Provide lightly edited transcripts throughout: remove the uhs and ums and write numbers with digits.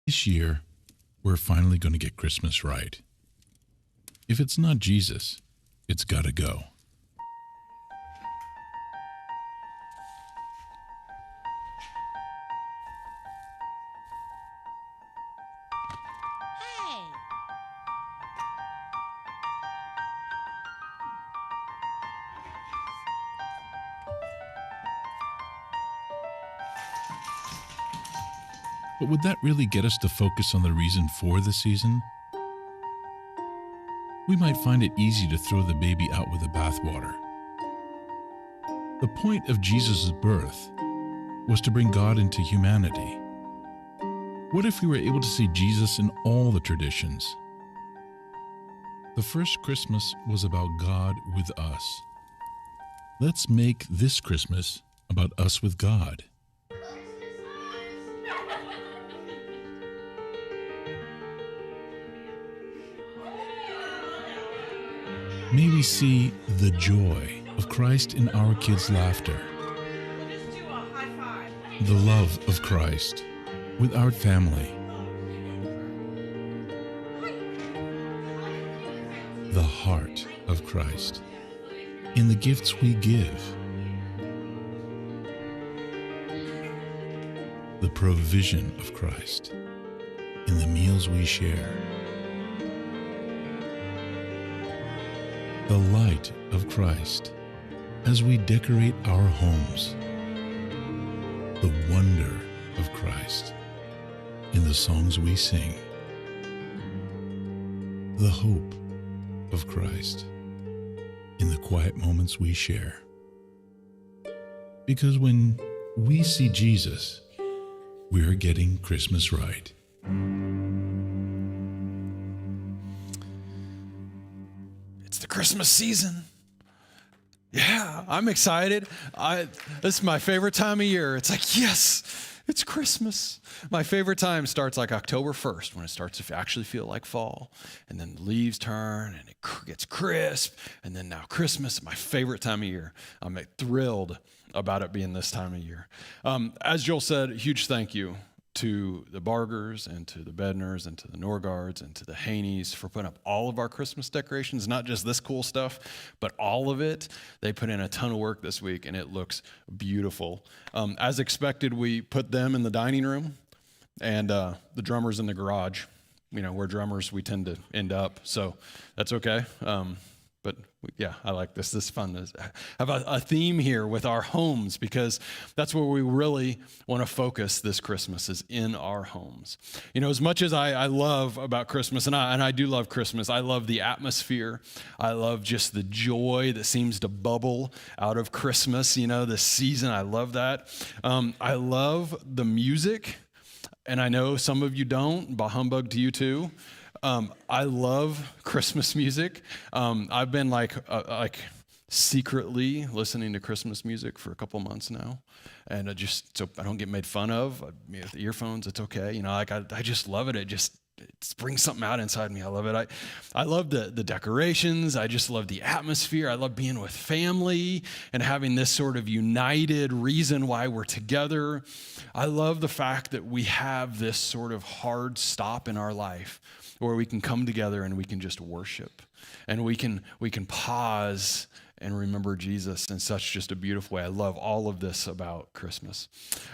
This year, we're finally going to get Christmas right. If it's not Jesus, it's got to go. Hey! But would that really get us to focus on the reason for the season? We might find it easy to throw the baby out with the bathwater. The point of Jesus' birth was to bring God into humanity. What if we were able to see Jesus in all the traditions? The first Christmas was about God with us. Let's make this Christmas about us with God. May we see the joy of Christ in our kids' laughter, the love of Christ with our family, the heart of Christ in the gifts we give, the provision of Christ in the meals we share, the light of Christ as we decorate our homes, the wonder of Christ in the songs we sing, the hope of Christ in the quiet moments we share. Because when we see Jesus, we're getting Christmas right. It's the Christmas season. Yeah, I'm excited. This is my favorite time of year. It's like, yes, it's Christmas. My favorite time starts like October 1st when it starts to actually feel like fall. And then the leaves turn and it gets crisp. And then now Christmas, my favorite time of year. I'm thrilled about it being this time of year. As Joel said, huge thank you to the Bargers and to the Bedners and to the Norgards and to the Haneys for putting up all of our Christmas decorations, not just this cool stuff, but all of it. They put in a ton of work this week and it looks beautiful. As expected, we put them in the dining room and the drummers in the garage. You know, we're drummers, we tend to end up, so that's okay. But yeah, I like this. This is fun to have a theme here with our homes because that's where we really want to focus this Christmas is in our homes. You know, as much as I love about Christmas, and I do love Christmas, I love the atmosphere. I love just the joy that seems to bubble out of Christmas, you know, this season. I love that. I love the music, and I know some of you don't. Bah humbug to you too. I love Christmas music. I've been like secretly listening to Christmas music for a couple months now, and so I don't get made fun of. With the earphones, it's okay. You know, like I just love it. It brings something out inside me. I love it. I love the decorations. I just love the atmosphere. I love being with family and having this sort of united reason why we're together. I love the fact that we have this sort of hard stop in our life where we can come together and we can just worship and we can pause and remember Jesus in such just a beautiful way. I love all of this about Christmas.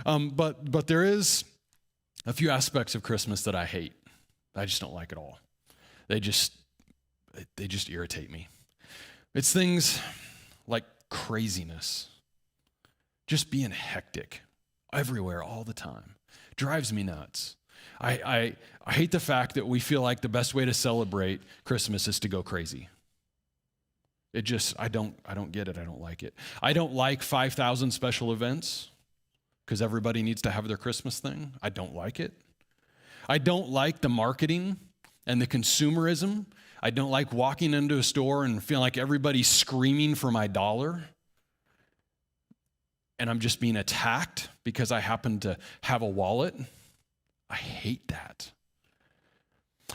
But there is a few aspects of Christmas that I hate. I just don't like it all. They just irritate me. It's things like craziness, just being hectic everywhere all the time. Drives me nuts. I hate the fact that we feel like the best way to celebrate Christmas is to go crazy. I don't get it. I don't like it. I don't like 5,000 special events because everybody needs to have their Christmas thing. I don't like it. I don't like the marketing and the consumerism. I don't like walking into a store and feeling like everybody's screaming for my dollar. And I'm just being attacked because I happen to have a wallet. I hate that.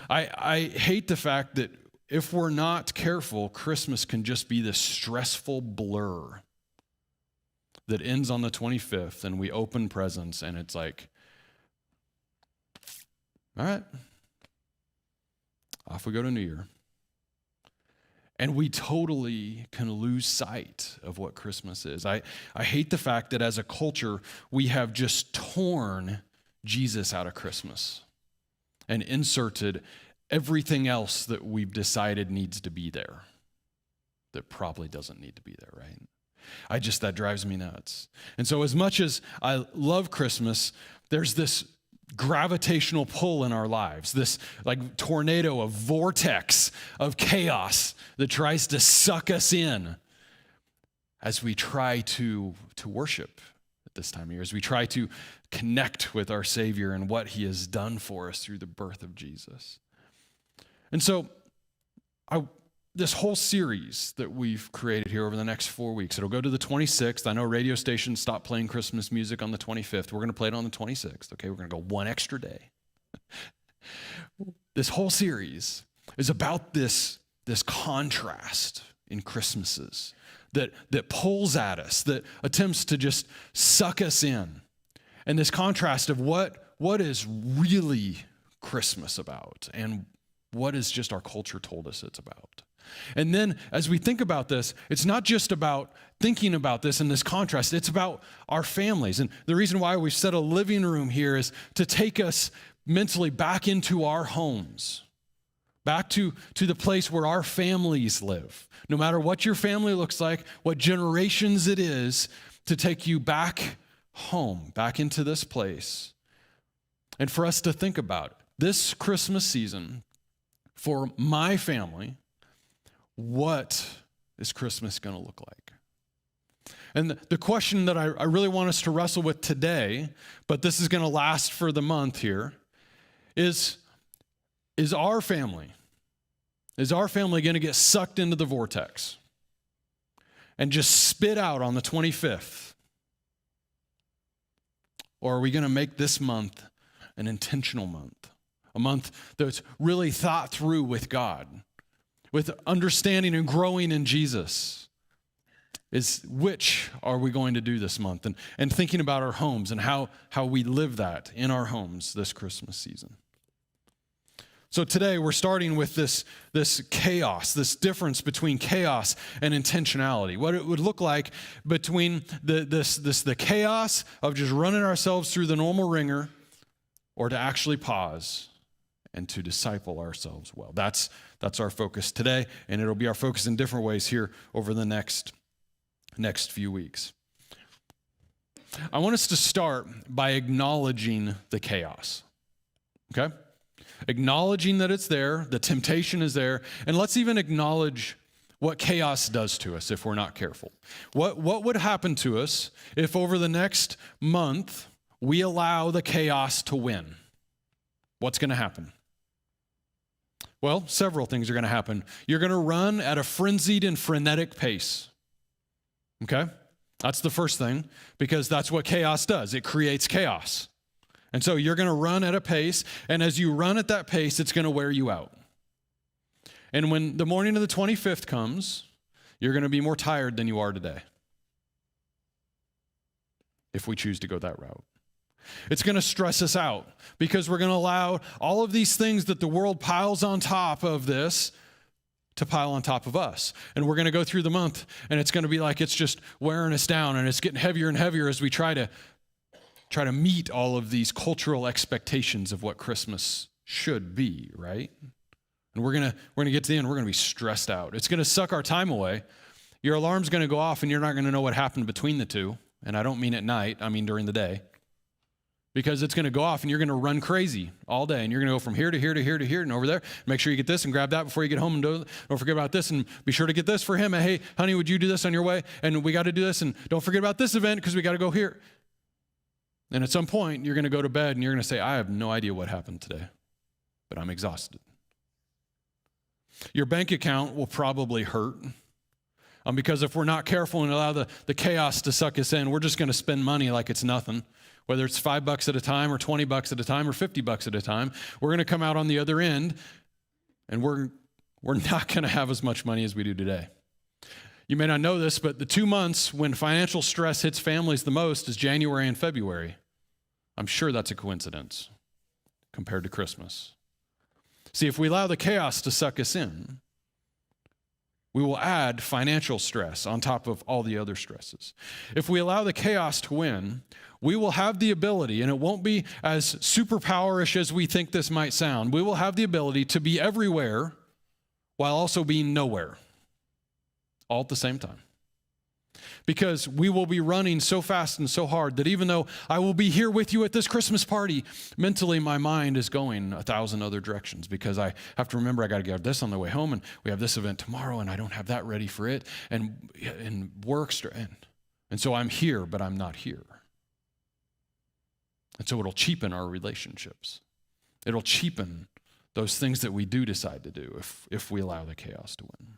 I hate the fact that if we're not careful, Christmas can just be this stressful blur that ends on the 25th and we open presents and it's like, All right. Off we go to New Year. And we totally can lose sight of what Christmas is. I hate the fact that as a culture, we have just torn Jesus out of Christmas and inserted everything else that we've decided needs to be there that probably doesn't need to be there, right? That drives me nuts. And so as much as I love Christmas, there's this gravitational pull in our lives, this like tornado, of vortex of chaos that tries to suck us in as we try to worship at this time of year, as we try to connect with our Savior and what he has done for us through the birth of Jesus. And so this whole series that we've created here over the next 4 weeks, it'll go to the 26th. I know radio stations stop playing Christmas music on the 25th. We're going to play it on the 26th, okay? We're going to go one extra day. This whole series is about this contrast in Christmases that pulls at us, that attempts to just suck us in. And this contrast of what is really Christmas about and what is just our culture told us it's about. And then as we think about this, it's not just about thinking about this and this contrast, it's about our families. And the reason why we've set a living room here is to take us mentally back into our homes, back to the place where our families live. No matter what your family looks like, what generations it is, to take you back home, back into this place. And for us to think about this Christmas season, for my family, what is Christmas going to look like? And the question that I really want us to wrestle with today, but this is going to last for the month here, is our family going to get sucked into the vortex and just spit out on the 25th? Or are we going to make this month an intentional month, a month that's really thought through with God, with understanding and growing in Jesus? Which are we going to do this month? And thinking about our homes and how we live that in our homes this Christmas season. So today we're starting with this chaos, this difference between chaos and intentionality. What it would look like between the chaos of just running ourselves through the normal ringer, or to actually pause and to disciple ourselves well. That's our focus today, and it'll be our focus in different ways here over the next few weeks. I want us to start by acknowledging the chaos, okay? Acknowledging that it's there, the temptation is there, and let's even acknowledge what chaos does to us if we're not careful. What would happen to us if over the next month we allow the chaos to win? What's going to happen? Well, several things are going to happen. You're going to run at a frenzied and frenetic pace. Okay? That's the first thing, because that's what chaos does. It creates chaos. And so you're going to run at a pace, and as you run at that pace, it's going to wear you out. And when the morning of the 25th comes, you're going to be more tired than you are today, if we choose to go that route. It's going to stress us out, because we're going to allow all of these things that the world piles on top of this to pile on top of us. And we're going to go through the month, and it's going to be like it's just wearing us down, and it's getting heavier and heavier as we try to meet all of these cultural expectations of what Christmas should be, right? And we're going to get to the end, we're going to be stressed out. It's going to suck our time away. Your alarm's going to go off, and you're not going to know what happened between the two. And I don't mean at night, I mean during the day. Because it's going to go off, and you're going to run crazy all day, and you're going to go from here to here to here to here and over there. Make sure you get this and grab that before you get home, and don't forget about this, and be sure to get this for him. And, hey, honey, would you do this on your way? And we got to do this, and don't forget about this event because we got to go here. And at some point, you're going to go to bed, and you're going to say, I have no idea what happened today, but I'm exhausted. Your bank account will probably hurt, because if we're not careful and allow the chaos to suck us in, we're just going to spend money like it's nothing. Whether it's $5 at a time or $20 at a time or $50 at a time, we're going to come out on the other end, and we're not going to have as much money as we do today. You may not know this, but the 2 months when financial stress hits families the most is January and February. I'm sure that's a coincidence. compared to Christmas. See, if we allow the chaos to suck us in, we will add financial stress on top of all the other stresses. If we allow the chaos to win, we will have the ability, and it won't be as superpowerish as we think this might sound, we will have the ability to be everywhere while also being nowhere, all at the same time. Because we will be running so fast and so hard that even though I will be here with you at this Christmas party, mentally my mind is going 1,000 other directions because I have to remember I got to get this on the way home, and we have this event tomorrow, and I don't have that ready for it, and work, and so I'm here, but I'm not here. And so it'll cheapen our relationships. It'll cheapen those things that we do decide to do if we allow the chaos to win.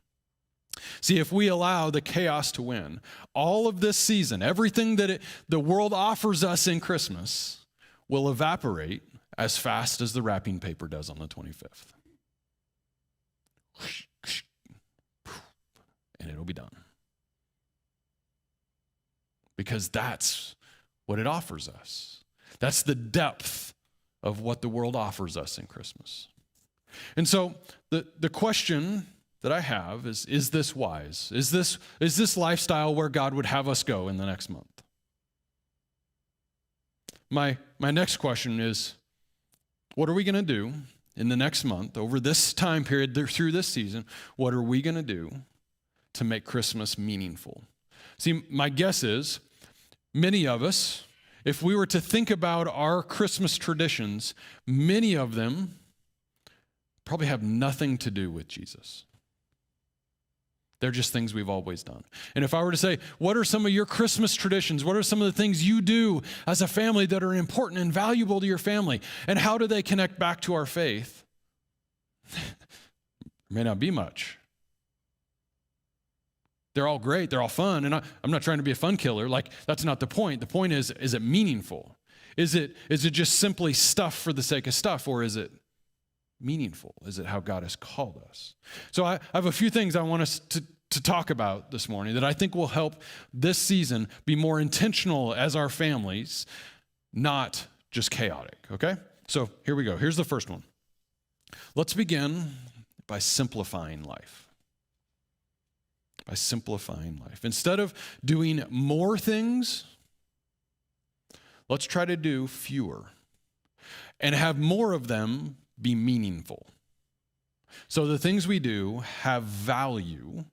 See, if we allow the chaos to win, all of this season, everything that the world offers us in Christmas will evaporate as fast as the wrapping paper does on the 25th. And it'll be done. Because that's what it offers us. That's the depth of what the world offers us in Christmas. And so the question that I have is this wise? Is this lifestyle where God would have us go in the next month? My next question is, what are we going to do in the next month, over this time period, through this season? What are we going to do to make Christmas meaningful? See, my guess is many of us, if we were to think about our Christmas traditions, many of them probably have nothing to do with Jesus. They're just things we've always done. And if I were to say, what are some of your Christmas traditions? What are some of the things you do as a family that are important and valuable to your family? And how do they connect back to our faith? There may not be much. They're all great. They're all fun. And I'm not trying to be a fun killer. Like, that's not the point. The point is it meaningful? Is it just simply stuff for the sake of stuff, or is it meaningful? Is it how God has called us? So I have a few things I want us to talk about this morning that I think will help this season be more intentional as our families, not just chaotic, okay? So here we go. Here's the first one. Let's begin by simplifying life. By simplifying life. Instead of doing more things, let's try to do fewer and have more of them be meaningful. So the things we do have value,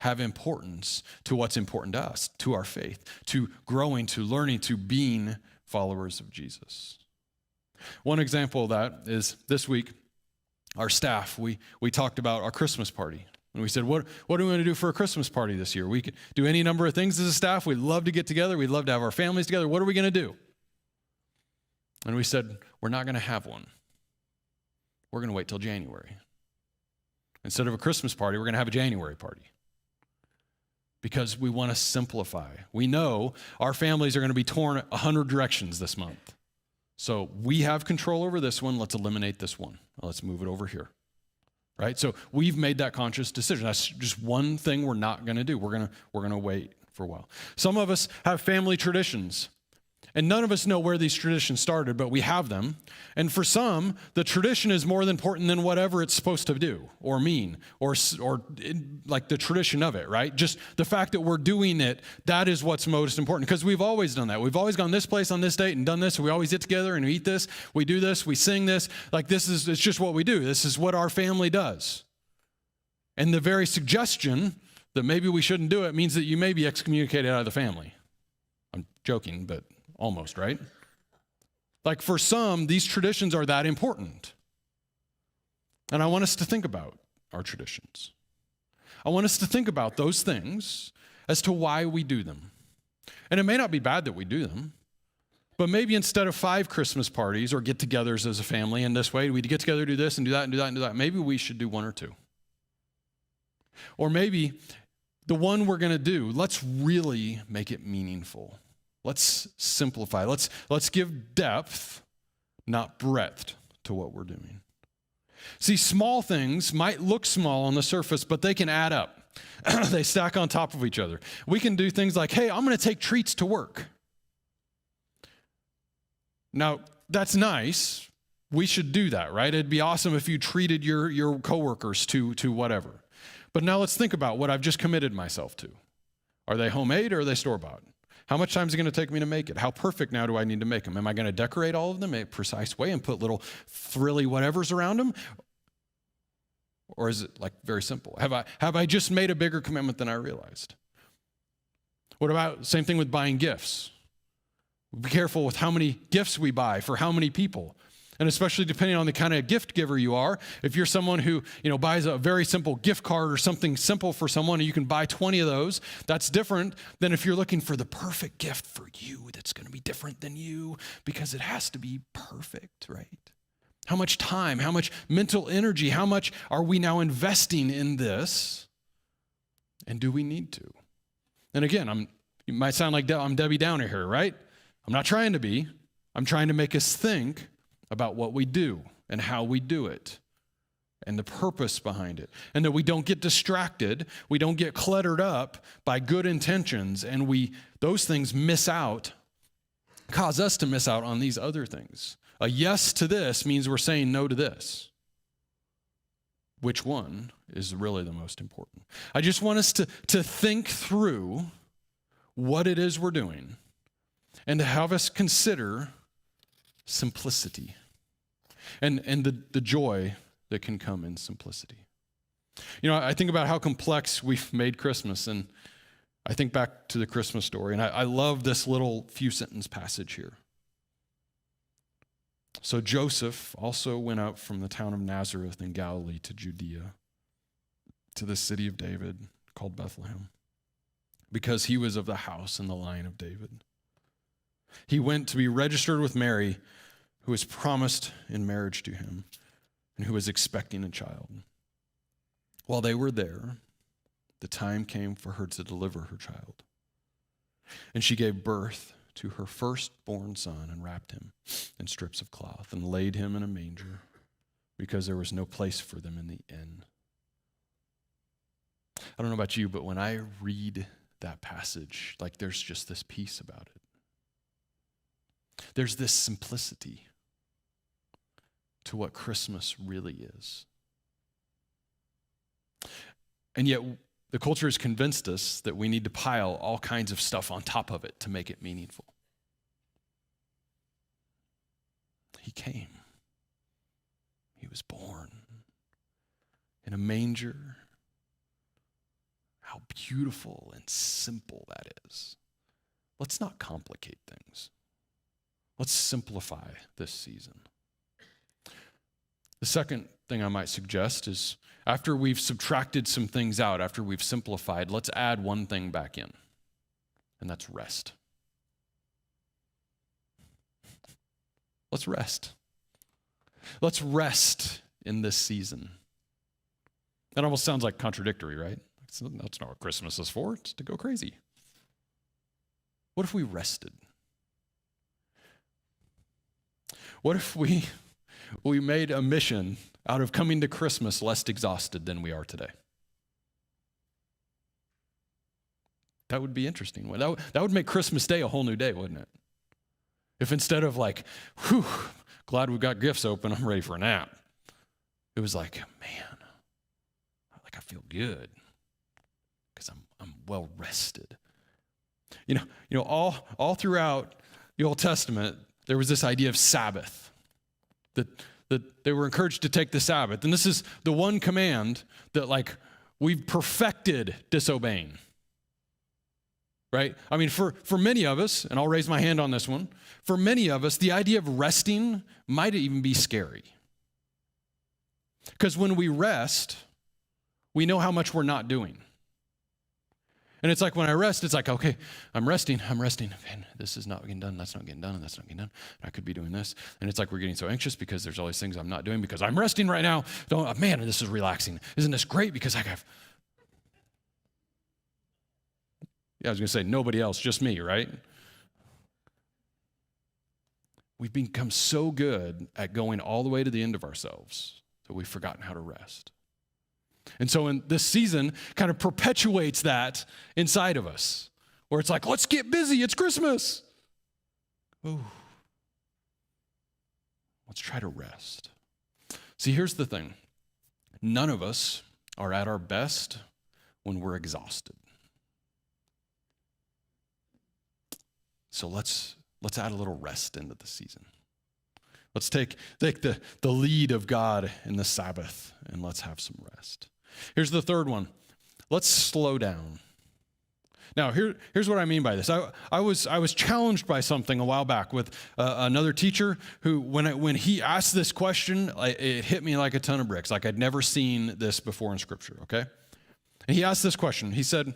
have importance to what's important to us, to our faith, to growing, to learning, to being followers of Jesus. One example of that is this week, our staff, we talked about our Christmas party. And we said, what do we want to do for a Christmas party this year? We could do any number of things as a staff. We'd love to get together. We'd love to have our families together. What are we going to do? And we said, we're not going to have one. We're going to wait till January. Instead of a Christmas party, we're going to have a January party. Because we want to simplify. We know our families are going to be torn 100 directions this month. So we have control over this one. Let's eliminate this one. Let's move it over here. Right? So we've made that conscious decision. That's just one thing we're not going to do. We're going to wait for a while. Some of us have family traditions, and none of us know where these traditions started, but we have them. And for some, the tradition is more important than whatever it's supposed to do or mean or like the tradition of it, right? Just the fact that we're doing it, that is what's most important, because we've always done that. We've always gone this place on this date and done this. We always get together and we eat this. We do this. We sing this. Like it's just what we do. This is what our family does. And the very suggestion that maybe we shouldn't do it means that you may be excommunicated out of the family. I'm joking, but almost, right? Like for some, these traditions are that important. And I want us to think about our traditions. I want us to think about those things as to why we do them. And it may not be bad that we do them, but maybe instead of 5 Christmas parties or get-togethers as a family in this way, we get together, do this and do that and do that and do that. Maybe we should do 1 or 2. Or maybe the one we're going to do, let's really make it meaningful. Let's simplify. Let's give depth, not breadth, to what we're doing. See, small things might look small on the surface, but they can add up. They stack on top of each other. We can do things like, hey, I'm going to take treats to work. Now, that's nice, we should do that, right? It'd be awesome if you treated your coworkers to whatever. But now let's think about what I've just committed myself to. Are they homemade or are they store-bought? How much time is it going to take me to make it? How perfect now do I need to make them? Am I going to decorate all of them in a precise way and put little frilly whatevers around them? Or is it like very simple? Have I just made a bigger commitment than I realized? What about same thing with buying gifts? Be careful with how many gifts we buy for how many people. And especially depending on the kind of gift giver you are. If you're someone who, buys a very simple gift card or something simple for someone, and you can buy 20 of those, that's different than if you're looking for the perfect gift for you that's going to be different than you because it has to be perfect, right? How much time, how much mental energy, how much are we now investing in this? And do we need to? And again, you might sound like I'm Debbie Downer here, right? I'm not trying to be. I'm trying to make us think about what we do and how we do it and the purpose behind it. And that we don't get distracted, we don't get cluttered up by good intentions, and those things cause us to miss out on these other things. A yes to this means we're saying no to this. Which one is really the most important? I just want us to think through what it is we're doing and to have us consider simplicity and the joy that can come in simplicity. I think about how complex we've made Christmas, and I think back to the Christmas story, and I love this little few sentence passage here. So Joseph also went out from the town of Nazareth in Galilee to Judea, to the city of David called Bethlehem, because he was of the house and the line of David. He went to be registered with Mary, who was promised in marriage to him and who was expecting a child. While they were there, the time came for her to deliver her child. And she gave birth to her firstborn son and wrapped him in strips of cloth and laid him in a manger because there was no place for them in the inn. I don't know about you, but when I read that passage, there's just this peace about it. There's this simplicity to what Christmas really is. And yet, the culture has convinced us that we need to pile all kinds of stuff on top of it to make it meaningful. He came. He was born in a manger. How beautiful and simple that is. Let's not complicate things. Let's simplify this season. The second thing I might suggest is after we've subtracted some things out, after we've simplified, let's add one thing back in, and that's rest. Let's rest. Let's rest in this season. That almost sounds like contradictory, right? That's not what Christmas is for. It's to go crazy. What if we rested? What if we made a mission out of coming to Christmas less exhausted than we are today? That would be interesting. That would make Christmas Day a whole new day, wouldn't it? If instead of glad we've got gifts open, I'm ready for a nap. It was man, I feel good because I'm well rested. All throughout the Old Testament, there was this idea of Sabbath, that they were encouraged to take the Sabbath. And this is the one command that we've perfected disobeying. Right? I mean, for many of us, and I'll raise my hand on this one, for many of us, the idea of resting might even be scary. Because when we rest, we know how much we're not doing. And it's when I rest, it's okay, I'm resting. Man, this is not getting done, that's not getting done, and that's not getting done. I could be doing this. And it's we're getting so anxious because there's all these things I'm not doing because I'm resting right now. Man, this is relaxing. Isn't this great? Because I was going to say nobody else, just me, right? We've become so good at going all the way to the end of ourselves that we've forgotten how to rest. And so in this season kind of perpetuates that inside of us, where it's let's get busy, it's Christmas. Ooh. Let's try to rest. See, here's the thing. None of us are at our best when we're exhausted. So let's add a little rest into the season. Let's take the lead of God in the Sabbath and let's have some rest. Here's the third one. Let's slow down. Now, here's what I mean by this. I was challenged by something a while back with another teacher who, when he asked this question, it hit me like a ton of bricks. Like I'd never seen this before in Scripture, okay? And he asked this question. He said,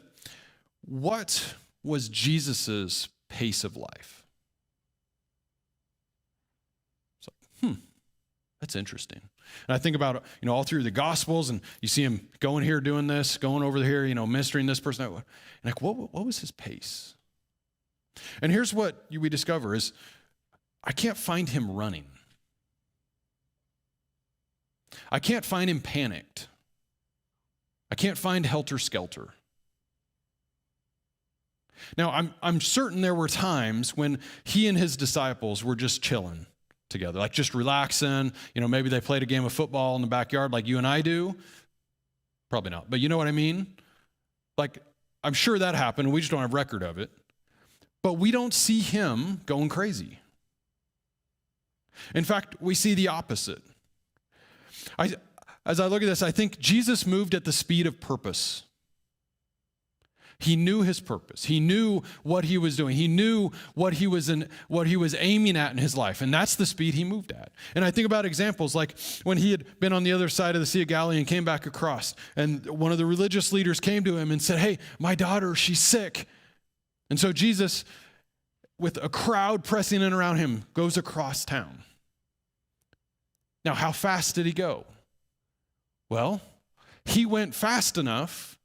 what was Jesus's pace of life? That's interesting. And I think about, all through the Gospels, and you see him going here, doing this, going over here, ministering this person. And like, what was his pace? And here's what we discover is, I can't find him running. I can't find him panicked. I can't find helter-skelter. Now, I'm certain there were times when he and his disciples were just chilling together, like just relaxing. Maybe they played a game of football in the backyard like you and I do. Probably not, but you know what I mean? Like, I'm sure that happened. We just don't have record of it. But we don't see him going crazy. In fact, we see the opposite. As I look at this, I think Jesus moved at the speed of purpose. He knew his purpose. He knew what he was doing. He knew what he was aiming at in his life, and that's the speed he moved at. And I think about examples like when he had been on the other side of the Sea of Galilee and came back across, and one of the religious leaders came to him and said, "Hey, my daughter, she's sick." And so Jesus, with a crowd pressing in around him, goes across town. Now, how fast did he go? Well, he went fast enough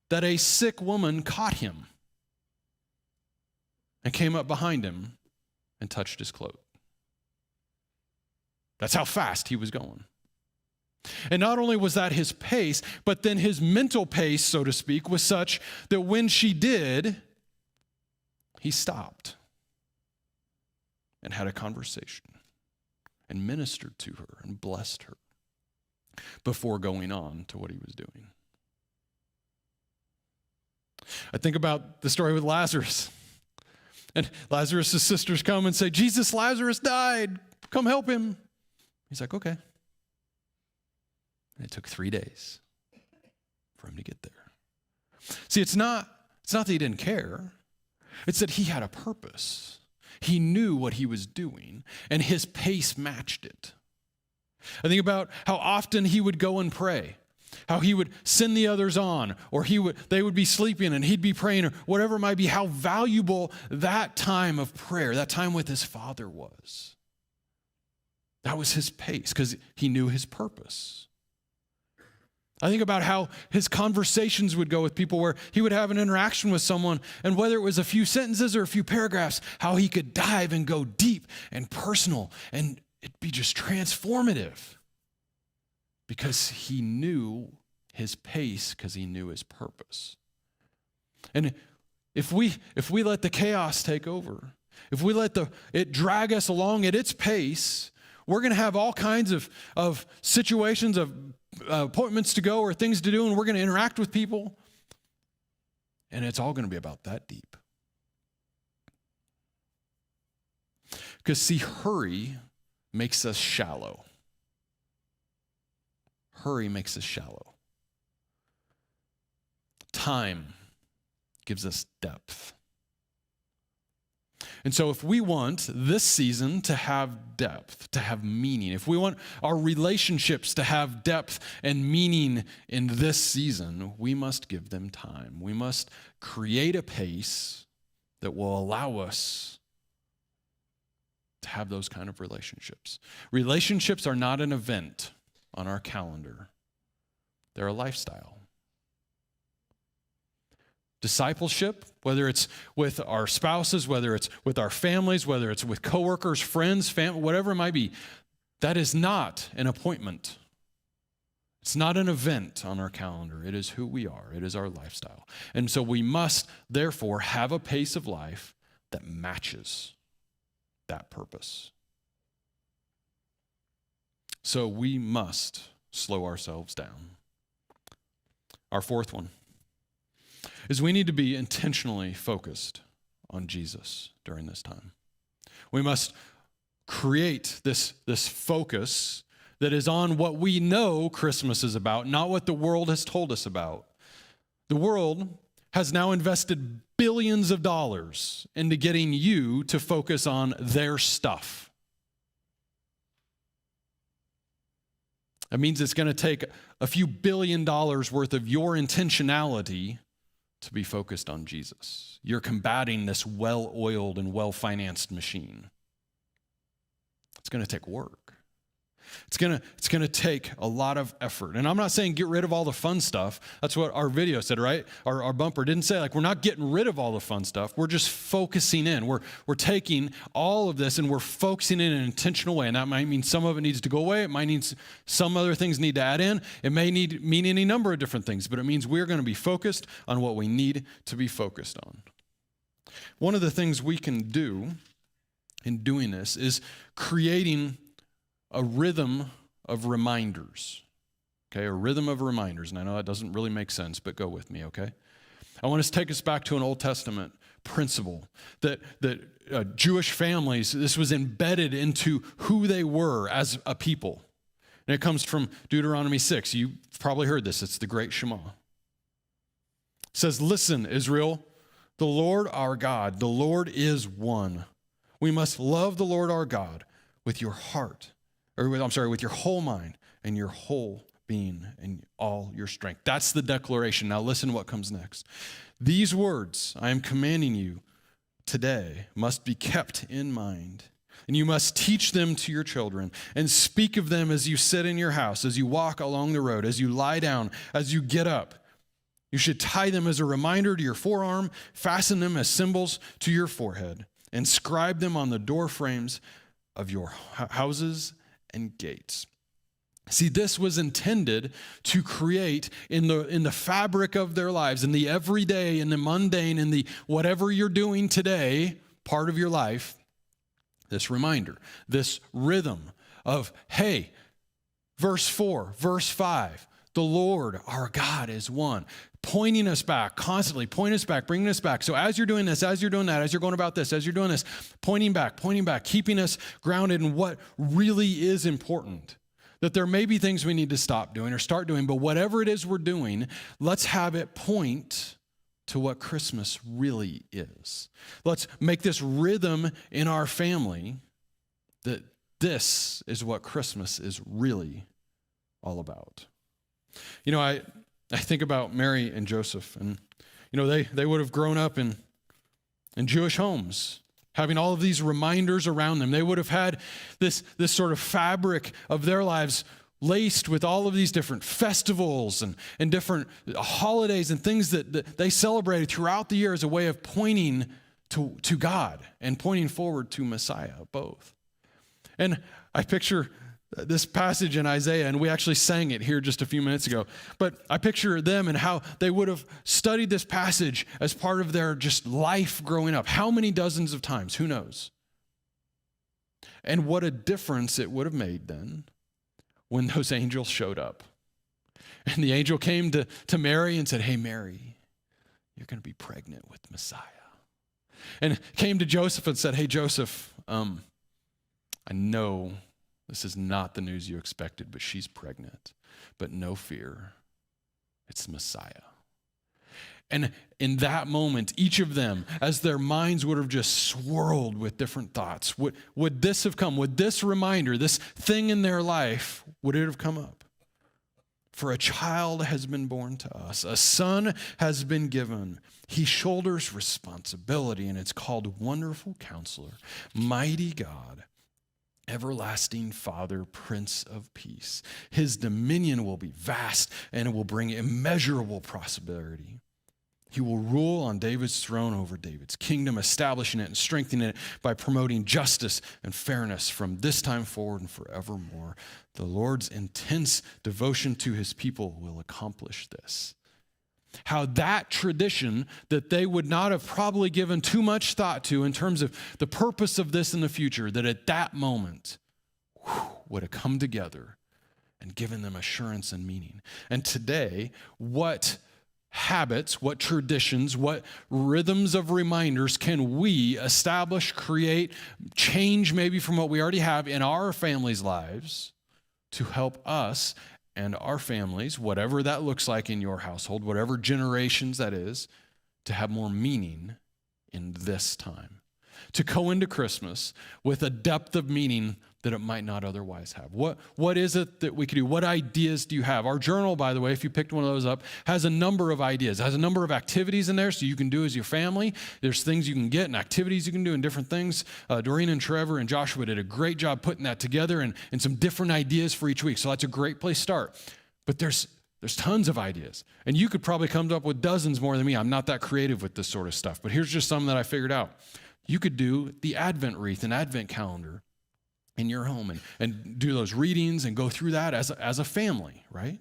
that a sick woman caught him and came up behind him and touched his cloak. That's how fast he was going. And not only was that his pace, but then his mental pace, so to speak, was such that when she did, he stopped and had a conversation and ministered to her and blessed her before going on to what he was doing. I think about the story with Lazarus. And Lazarus' sisters come and say, "Jesus, Lazarus died. Come help him." He's like, "Okay." And it took 3 days for him to get there. See, it's not that he didn't care. It's that he had a purpose. He knew what he was doing, and his pace matched it. I think about how often he would go and pray. How he would send the others on, or they would be sleeping and he'd be praying, or whatever it might be, how valuable that time of prayer, that time with his Father was. That was his pace because he knew his purpose. I think about how his conversations would go with people where he would have an interaction with someone, and whether it was a few sentences or a few paragraphs, how he could dive and go deep and personal, and it'd be just transformative. Because he knew his pace, because he knew his purpose. And if we let the chaos take over, if we let it drag us along at its pace, we're going to have all kinds of situations, of appointments to go or things to do, and we're going to interact with people, and it's all going to be about that deep. Because see, hurry makes us shallow. Hurry makes us shallow. Time gives us depth. And so if we want this season to have depth, to have meaning, if we want our relationships to have depth and meaning in this season, we must give them time. We must create a pace that will allow us to have those kind of relationships. Relationships are not an event on our calendar. They're a lifestyle. Discipleship, whether it's with our spouses, whether it's with our families, whether it's with coworkers, friends, whatever it might be, that is not an appointment. It's not an event on our calendar. It is who we are. It is our lifestyle. And so we must, therefore, have a pace of life that matches that purpose. So we must slow ourselves down. Our fourth one is we need to be intentionally focused on Jesus during this time. We must create this focus that is on what we know Christmas is about, not what the world has told us about. The world has now invested billions of dollars into getting you to focus on their stuff. That means it's going to take a few $billion worth of your intentionality to be focused on Jesus. You're combating this well-oiled and well-financed machine. It's going to take work. It's going to take a lot of effort. And I'm not saying get rid of all the fun stuff. That's what our video said, right? Our bumper didn't say, like, we're not getting rid of all the fun stuff. We're just focusing in. We're taking all of this and we're focusing in an intentional way. And that might mean some of it needs to go away. It might mean some other things need to add in. It may mean any number of different things, but it means we're going to be focused on what we need to be focused on. One of the things we can do in doing this is creating a rhythm of reminders, okay? A rhythm of reminders. And I know that doesn't really make sense, but go with me, okay? I want to take us back to an Old Testament principle that Jewish families, this was embedded into who they were as a people. And it comes from Deuteronomy 6. You've probably heard this. It's the Great Shema. It says, "Listen, Israel, the Lord our God, the Lord is one. We must love the Lord our God with your heart, with your whole mind and your whole being and all your strength." That's the declaration. Now listen to what comes next. "These words I am commanding you today must be kept in mind, and you must teach them to your children and speak of them as you sit in your house, as you walk along the road, as you lie down, as you get up. You should tie them as a reminder to your forearm, fasten them as symbols to your forehead, inscribe them on the door frames of your houses and gates." See, this was intended to create in the fabric of their lives, in the everyday, in the mundane, in the whatever you're doing today, part of your life, this reminder, this rhythm of, hey, verse 4, verse 5, the Lord our God is one. Pointing us back, constantly pointing us back, bringing us back. So as you're doing this, as you're doing that, as you're going about this, as you're doing this, pointing back, keeping us grounded in what really is important. That there may be things we need to stop doing or start doing, but whatever it is we're doing, let's have it point to what Christmas really is. Let's make this rhythm in our family that this is what Christmas is really all about. You know, I think about Mary and Joseph, and they would have grown up in Jewish homes, having all of these reminders around them. They would have had this sort of fabric of their lives laced with all of these different festivals and different holidays and things that they celebrated throughout the year as a way of pointing to God and pointing forward to Messiah, both. And I picture this passage in Isaiah, and we actually sang it here just a few minutes ago, but I picture them and how they would have studied this passage as part of their just life growing up. How many dozens of times? Who knows? And what a difference it would have made then when those angels showed up. And the angel came to Mary and said, "Hey, Mary, you're going to be pregnant with Messiah." And came to Joseph and said, "Hey, Joseph, I know this is not the news you expected, but she's pregnant. But no fear, it's Messiah." And in that moment, each of them, as their minds would have just swirled with different thoughts, would this have come? Would this reminder, this thing in their life, would it have come up? "For a child has been born to us, a son has been given. He shoulders responsibility, and it's called Wonderful Counselor, Mighty God, Everlasting Father, Prince of Peace. His dominion will be vast, and it will bring immeasurable prosperity. He will rule on David's throne over David's kingdom, establishing it and strengthening it by promoting justice and fairness from this time forward and forevermore. The Lord's intense devotion to his people will accomplish this." How that tradition that they would not have probably given too much thought to in terms of the purpose of this in the future, that at that moment would have come together and given them assurance and meaning. And today, what habits, what traditions, what rhythms of reminders can we establish, create, change maybe from what we already have in our families' lives to help us and our families, whatever that looks like in your household, whatever generations that is, to have more meaning in this time, to go into Christmas with a depth of meaning that it might not otherwise have. What is it that we could do? What ideas do you have? Our journal, by the way, if you picked one of those up, has a number of ideas. It has a number of activities in there so you can do as your family. There's things you can get and activities you can do and different things. Doreen and Trevor and Joshua did a great job putting that together and some different ideas for each week. So that's a great place to start. But there's tons of ideas. And you could probably come up with dozens more than me. I'm not that creative with this sort of stuff. But here's just some that I figured out. You could do the Advent wreath and Advent calendar in your home and do those readings and go through that as a family, right?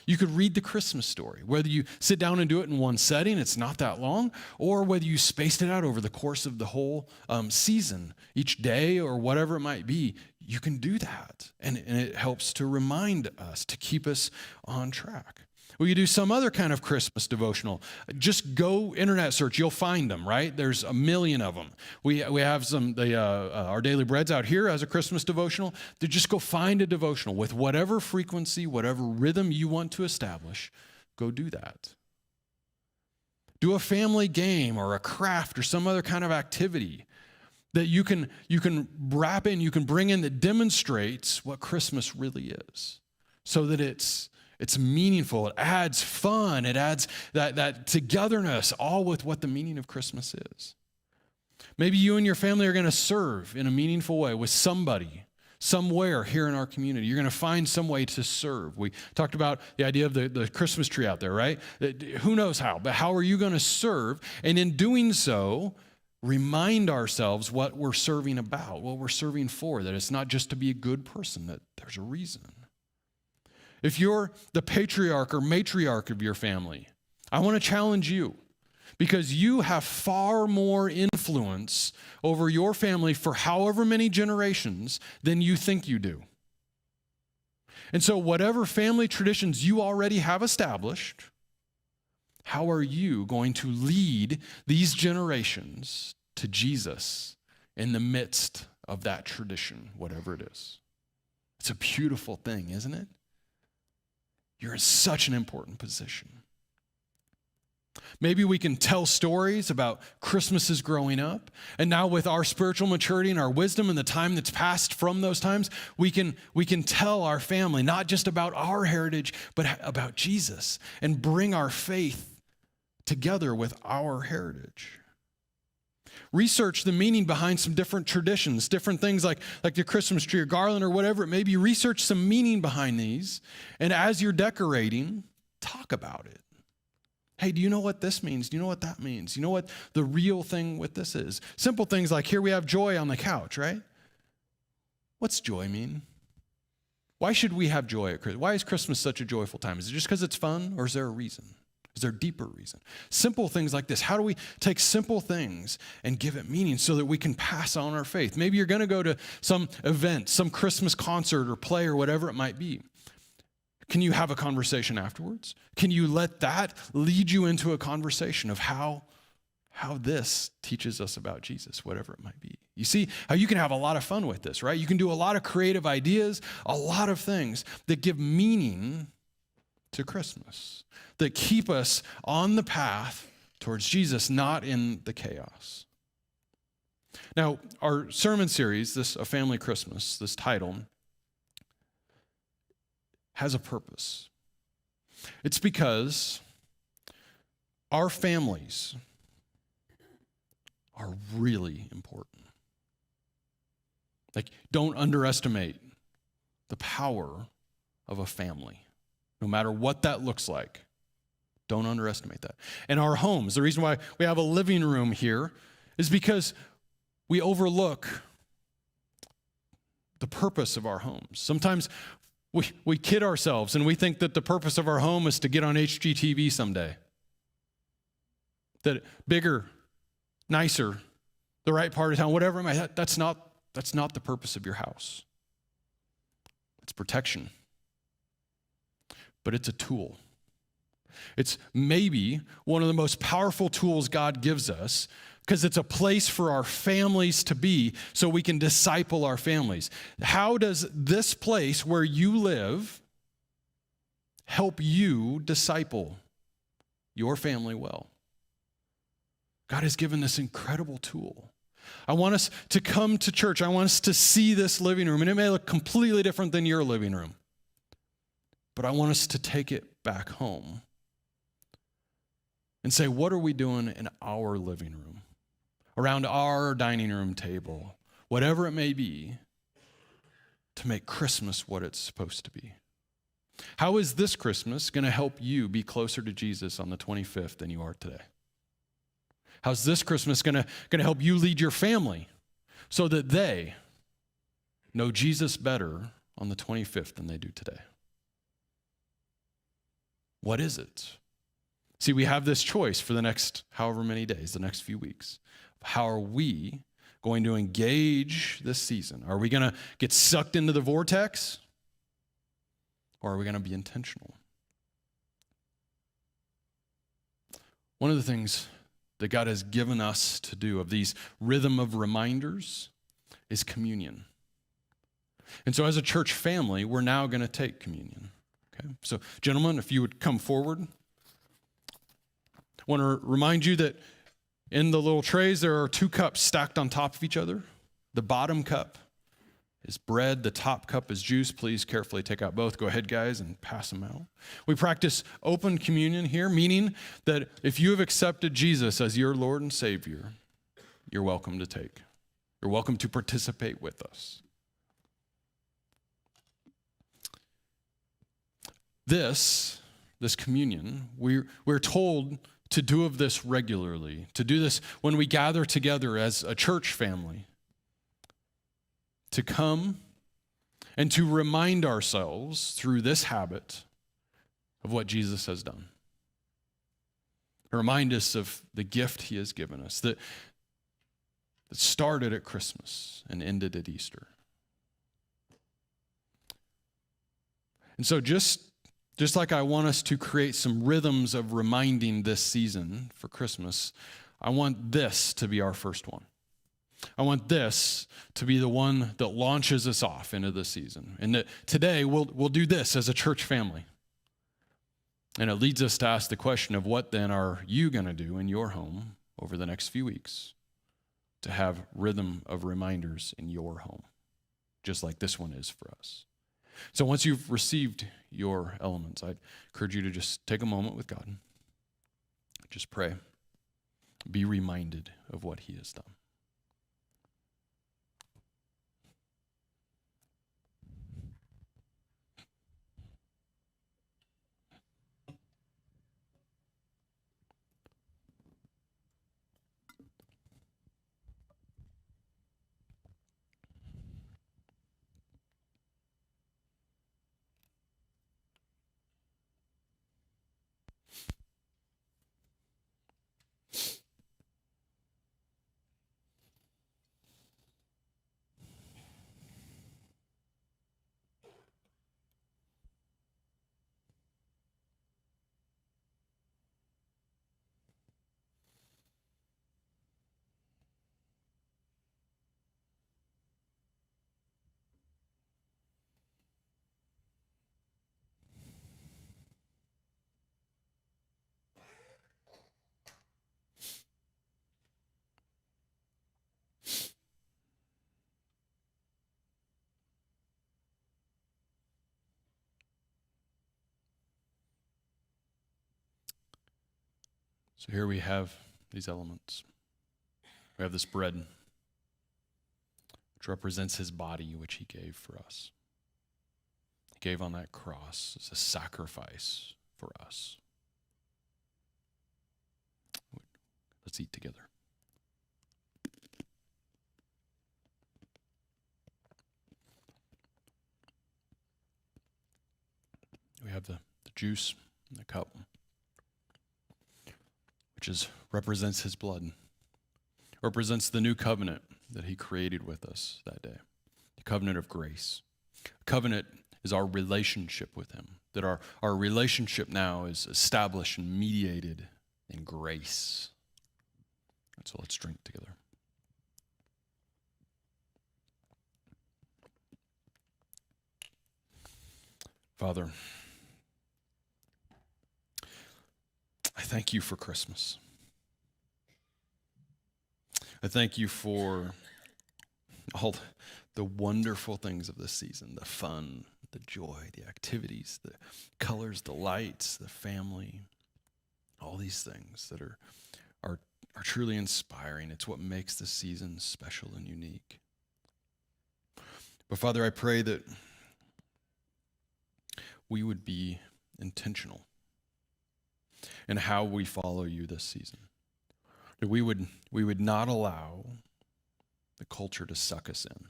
You could read the Christmas story, whether you sit down and do it in one setting, it's not that long, or whether you spaced it out over the course of the whole season, each day or whatever it might be, you can do that. And it helps to remind us, to keep us on track. We could do some other kind of Christmas devotional. Just go internet search. You'll find them, right? There's a million of them. We have some, Our Daily Bread's out here as a Christmas devotional. To just go find a devotional with whatever frequency, whatever rhythm you want to establish. Go do that. Do a family game or a craft or some other kind of activity that you can wrap in, you can bring in that demonstrates what Christmas really is, so that it's meaningful, it adds fun, it adds that togetherness, all with what the meaning of Christmas is. Maybe you and your family are going to serve in a meaningful way with somebody, somewhere here in our community. You're going to find some way to serve. We talked about the idea of the Christmas tree out there, right? Who knows how, but how are you going to serve? And in doing so, remind ourselves what we're serving about, what we're serving for, that it's not just to be a good person, that there's a reason. If you're the patriarch or matriarch of your family, I want to challenge you, because you have far more influence over your family for however many generations than you think you do. And so whatever family traditions you already have established, how are you going to lead these generations to Jesus in the midst of that tradition, whatever it is? It's a beautiful thing, isn't it? You're in such an important position. Maybe we can tell stories about Christmases growing up, and now with our spiritual maturity and our wisdom and the time that's passed from those times, we can tell our family not just about our heritage, but about Jesus, and bring our faith together with our heritage. Research the meaning behind some different traditions, different things like the Christmas tree or garland or whatever it may be. Research some meaning behind these, and as you're decorating, talk about it. Hey, do you know what this means? Do you know what that means? You know what the real thing with this is? Simple things like, here we have joy on the couch, right? What's joy mean? Why should we have joy at Christmas? Why is Christmas such a joyful time? Is it just because it's fun, or is there a reason? Is there a deeper reason? Simple things like this. How do we take simple things and give it meaning so that we can pass on our faith? Maybe you're going to go to some event, some Christmas concert or play or whatever it might be. Can you have a conversation afterwards? Can you let that lead you into a conversation of how this teaches us about Jesus, whatever it might be? You see how you can have a lot of fun with this, right? You can do a lot of creative ideas, a lot of things that give meaning to Christmas, that keep us on the path towards Jesus, not in the chaos. Now, our sermon series, this A Family Christmas, this title, has a purpose. It's because our families are really important. Like, don't underestimate the power of a family, no matter what that looks like. Don't underestimate that. And our homes, the reason why we have a living room here is because we overlook the purpose of our homes. Sometimes we kid ourselves and we think that the purpose of our home is to get on HGTV someday. That bigger, nicer, the right part of town, whatever it might be, that's not the purpose of your house. It's protection. But it's a tool. It's maybe one of the most powerful tools God gives us because it's a place for our families to be so we can disciple our families. How does this place where you live help you disciple your family well? God has given this incredible tool. I want us to come to church. I want us to see this living room, and it may look completely different than your living room, but I want us to take it back home and say, what are we doing in our living room, around our dining room table, whatever it may be, to make Christmas what it's supposed to be? How is this Christmas going to help you be closer to Jesus on the 25th than you are today? How's this Christmas going to help you lead your family so that they know Jesus better on the 25th than they do today? What is it? See, we have this choice for the next however many days, the next few weeks. How are we going to engage this season? Are we going to get sucked into the vortex? Or are we going to be intentional? One of the things that God has given us to do of these rhythm of reminders is communion. And so as a church family, we're now going to take communion. Okay? So gentlemen, if you would come forward. I want to remind you that in the little trays, there are 2 cups stacked on top of each other. The bottom cup is bread. The top cup is juice. Please carefully take out both. Go ahead, guys, and pass them out. We practice open communion here, meaning that if you have accepted Jesus as your Lord and Savior, you're welcome to take. You're welcome to participate with us. This communion, we're told to do of this regularly, to do this when we gather together as a church family, to come and to remind ourselves through this habit of what Jesus has done. Remind us of the gift he has given us that started at Christmas and ended at Easter. And so just like I want us to create some rhythms of reminding this season for Christmas, I want this to be our first one. I want this to be the one that launches us off into the season. And that today we'll do this as a church family. And it leads us to ask the question of what then are you going to do in your home over the next few weeks to have rhythm of reminders in your home, just like this one is for us. So once you've received your elements, I'd encourage you to just take a moment with God. Just pray. Be reminded of what he has done. So here we have these elements. We have this bread, which represents his body, which he gave for us. He gave on that cross as a sacrifice for us. Let's eat together. We have the juice in the cup, which represents his blood, represents the new covenant that he created with us that day, the covenant of grace, a covenant is our relationship with him, that our relationship now is established and mediated in grace. And so let's drink together. Father, I thank you for Christmas. I thank you for all the wonderful things of this season, the fun, the joy, the activities, the colors, the lights, the family, all these things that are truly inspiring. It's what makes the season special and unique. But Father, I pray that we would be intentional in how we follow you this season. That we would not allow the culture to suck us in.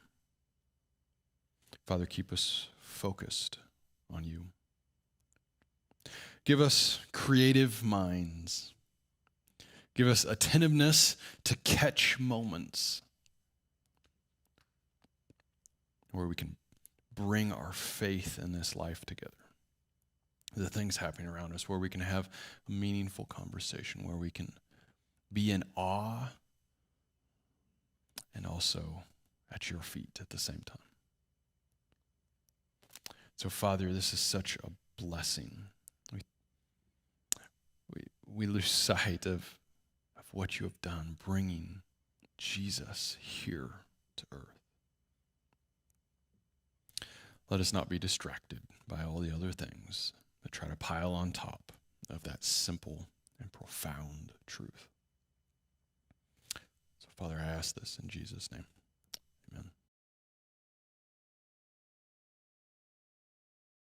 Father, keep us focused on you. Give us creative minds. Give us attentiveness to catch moments where we can bring our faith in this life together. The things happening around us, where we can have a meaningful conversation, where we can be in awe and also at your feet at the same time. So, Father, this is such a blessing. We lose sight of what you have done, bringing Jesus here to earth. Let us not be distracted by all the other things that try to pile on top of that simple and profound truth. So, Father, I ask this in Jesus' name.